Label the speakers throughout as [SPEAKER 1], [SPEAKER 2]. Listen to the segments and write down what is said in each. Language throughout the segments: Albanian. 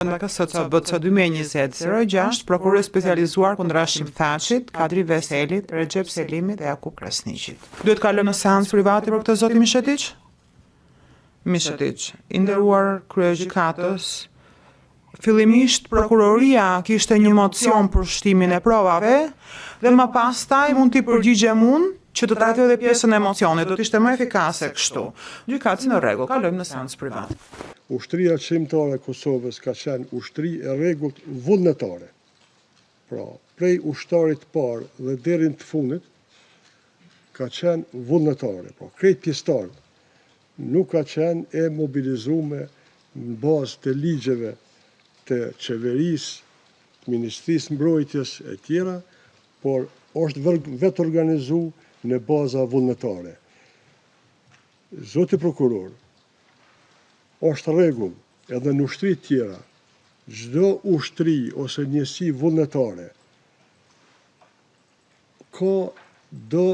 [SPEAKER 1] Nga KSCB 2020-06, prokurori specializuar kundër Hashim Thachit, Kadri Veselit, Recep Selimit dhe Jakub Krasniqit. Duhet kalojmë në seancë private për këtë zoti Mishetić? Mishetić, i nderuar kryegjykatës, fillimisht prokuroria kishte një mocion për shtimin e provave dhe më pastaj mund t'i përgjigjem unë që të trajtoj edhe pjesën e mocionit, do t'ishte më efikase kështu. Gjykatës në rregull, kalojmë në seancë private.
[SPEAKER 2] Ushtria qëndrore e Kosovës ka qenë ushtri e rregullt vullnetare. Pra, prej ushtarit parë dhe deri në të fundit ka qenë vullnetare. Pra, krejt pjesëtarët nuk ka qenë e mobilizuar në bazë të ligjeve të qeverisë, të Ministrisë Mbrojtjes e tjera, por është vetë organizuar në baza vullnetare. Zoti prokuror, është rregull edhe në ushtri tjera, çdo ushtri ose njësi vullnetare ka do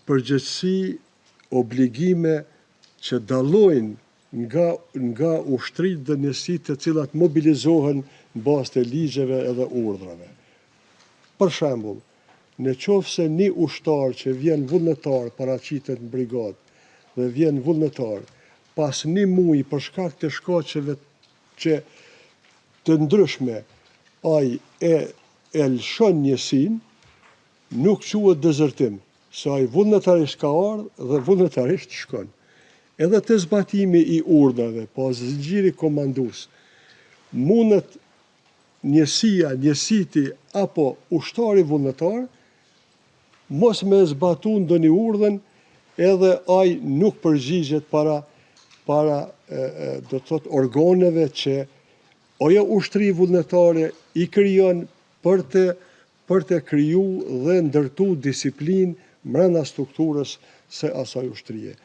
[SPEAKER 2] përgjegjësi, obligime që dallojnë nga ushtrit dhe njësitë të cilat mobilizohen në bazë të ligjeve edhe urdhrave. Për shembull, në qoftë se një ushtar që vjen vullnetar paraqitet në brigadë dhe vjen vullnetar pas një muji për shkak të shkaqeve që të ndryshme ai e lëshon njësinë, nuk quhet dezertim, se ai vullnetarisht ka ardhur dhe vullnetarisht shkon. Edhe të zbatimi i urdhrave pas zgjiri komandues, mundet njësia, njësiti apo ushtari vullnetar mos me zbatu ndonjë urdhën edhe ai nuk përgjigjet para do të thot organeve që ajo ushtri vullnetare i krijon për të kriju dhe ndërtu disiplinë brenda strukturës së asaj ushtrie.